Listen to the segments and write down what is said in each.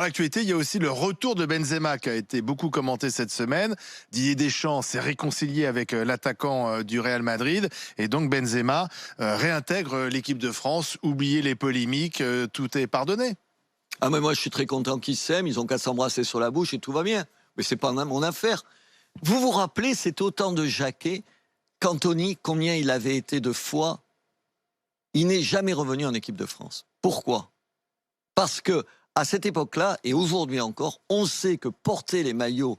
Dans l'actualité, il y a aussi le retour de Benzema qui a été beaucoup commenté cette semaine. Didier Deschamps s'est réconcilié avec l'attaquant du Real Madrid et donc Benzema réintègre l'équipe de France. Oubliez les polémiques, tout est pardonné. Ah mais moi je suis très content qu'ils s'aiment, ils ont qu'à s'embrasser sur la bouche et tout va bien. Mais c'est pas mon affaire. Vous vous rappelez, c'est autant de Jacquet qu'Anthony, combien il avait été de fois. Il n'est jamais revenu en équipe de France. Pourquoi? Parce que à cette époque-là, et aujourd'hui encore, on sait que porter le maillot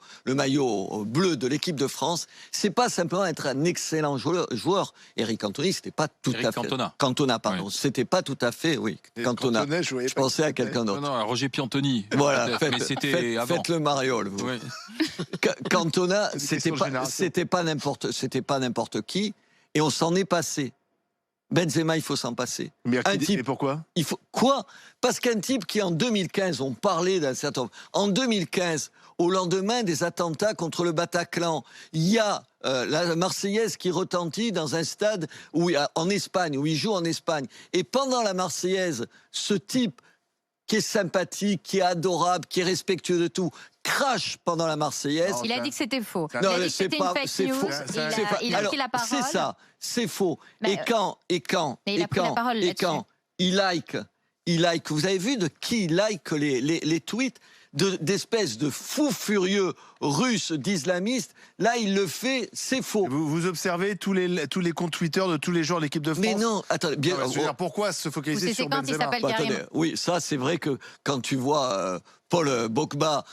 bleu de l'équipe de France, c'est pas simplement être un excellent joueur. Eric Cantona, c'était pas tout à fait. Cantona, pardon. Oui. C'était pas tout à fait, oui. Cantona. Je pensais à quelqu'un d'autre. Non, Roger Piantoni. Voilà, faites le mariole, vous. Oui. Cantona, c'était pas n'importe qui, et on s'en est passé. Benzema, il faut s'en passer. Mais et pourquoi? Quoi? Parce qu'un type qui, en 2015, on parlait d'un certain... En 2015, au lendemain des attentats contre le Bataclan, il y a la Marseillaise qui retentit dans un stade en Espagne, où il joue en Espagne. Et pendant la Marseillaise, ce type qui est sympathique, qui est adorable, qui est respectueux de tout, crache pendant la Marseillaise. Il a dit que c'était faux. Non, c'est pas, c'est faux. Il a pris la parole. C'est ça, c'est faux. Mais et quand il like, vous avez vu de qui il like les tweets d'espèces de fous furieux russes, d'islamistes. Là, il le fait, c'est faux. Vous observez tous les comptes Twitter de tous les jours de l'équipe de France? Mais non, attendez, bien. Pourquoi se focaliser sur Benzema? Oui, ça, c'est vrai que quand tu vois Paul Pogba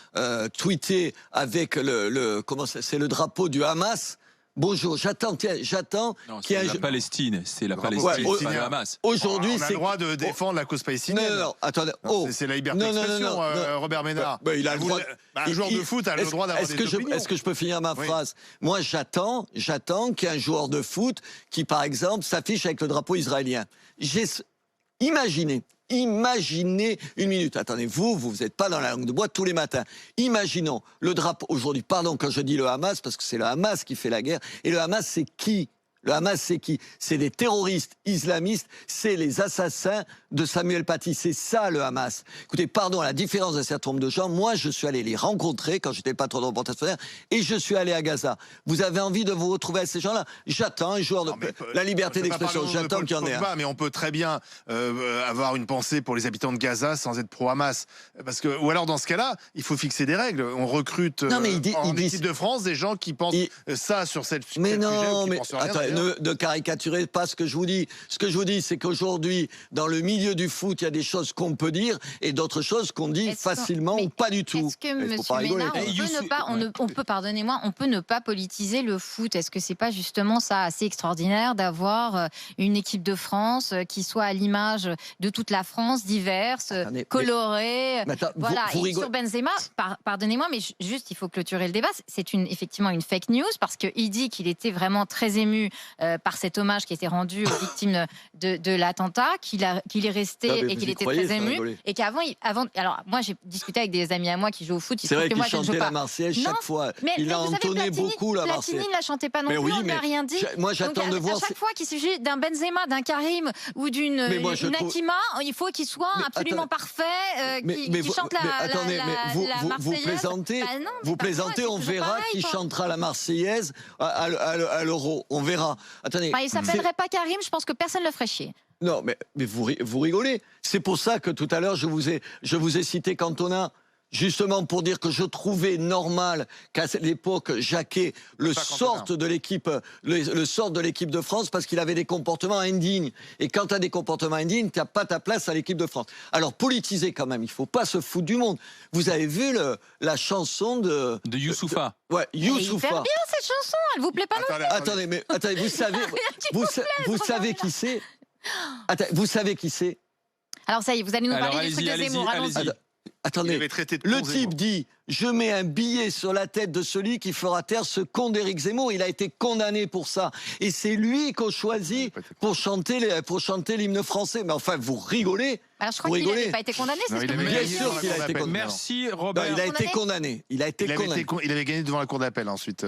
tweeter avec c'est le drapeau du Hamas. Bonjour, j'attends qu'il y ait la Palestine, c'est la Palestine, c'est pas le Hamas. Aujourd'hui, on a le droit de défendre la cause palestinienne. Non, attendez. C'est la liberté d'expression, Robert Ménard. Il a le droit. Un joueur de foot a le droit d'avoir des opinions. Est-ce que je peux finir ma phrase? Moi, j'attends qu'il y ait un joueur de foot qui, par exemple, s'affiche avec le drapeau israélien. Imaginez une minute. Attendez, vous n'êtes pas dans la langue de bois tous les matins. Imaginons le drapeau aujourd'hui. Pardon quand je dis le Hamas, parce que c'est le Hamas qui fait la guerre. Et le Hamas, c'est qui? Le Hamas, c'est qui? C'est des terroristes islamistes, c'est les assassins de Samuel Paty. C'est ça, le Hamas. Écoutez, pardon, à la différence d'un certain nombre de gens, moi, je suis allé les rencontrer quand j'étais le patron de reportage et je suis allé à Gaza. Vous avez envie de vous retrouver avec ces gens-là? J'attends un joueur de la liberté d'expression. J'attends qu'il y en ait un. Mais on peut très bien avoir une pensée pour les habitants de Gaza sans être pro-Hamas. Parce que, ou alors, dans ce cas-là, il faut fixer des règles. On recrute en équipe de France des gens qui pensent ça sur cette sujet. Mais non, mais attendez, ne caricaturez pas ce que je vous dis. Ce que je vous dis, c'est qu'aujourd'hui, dans le milieu du foot, il y a des choses qu'on peut dire et d'autres choses qu'on dit facilement ou pas du tout. Est-ce que, monsieur Ménard, on peut ne pas politiser le foot? Est-ce que c'est pas justement ça assez extraordinaire d'avoir une équipe de France qui soit à l'image de toute la France, diverse, colorée? Voilà. Et sur Benzema, pardonnez-moi, mais juste, il faut clôturer le débat. C'est effectivement une fake news parce qu'il dit qu'il était vraiment très ému par cet hommage qui était rendu aux victimes de l'attentat, qu'il est resté et qu'il était très ému, et qu'avant, alors moi j'ai discuté avec des amis à moi qui jouent au foot. C'est vrai qu'il chantait la Marseillaise chaque fois. Il a entonné beaucoup la Marseillaise. Platini ne la chantait pas non plus, on n'a rien dit. Moi j'attends de voir. À chaque fois qu'il s'agit d'un Benzema, d'un Karim ou d'une Hakima, il faut qu'il soit absolument parfait, qui chante la Marseillaise. Vous plaisantez, on verra qui chantera la Marseillaise à l'Euro. On verra. Attendez. Il s'appellerait pas Karim, je pense que personne ne le ferait chier. Non, mais vous rigolez. C'est pour ça que tout à l'heure, je vous ai cité Cantona, justement pour dire que je trouvais normal qu'à l'époque, Jacquet sorte de l'équipe de France parce qu'il avait des comportements indignes. Et quand tu as des comportements indignes, tu n'as pas ta place à l'équipe de France. Alors, politiser quand même, il ne faut pas se foutre du monde. Vous avez vu la chanson de Youssoufa. Ouais, Youssoufa. Elle est hyper bien cette chanson, elle vous plaît pas non? Attendez, vous savez qui c'est? Vous savez qui c'est? Alors ça y est, vous allez nous parler du truc de Zemmour. Attendez, le type dit « Je mets un billet sur la tête de celui qui fera taire ce con d'Éric Zemmour ». Il a été condamné pour ça. Et c'est lui qu'on choisit pour chanter l'hymne français. Mais enfin, vous rigolez. Alors je crois qu'il n'avait pas été condamné, c'est ce que vous Bien sûr qu'il a été condamné. Merci Robert. Il a été condamné. Il avait gagné devant la cour d'appel ensuite.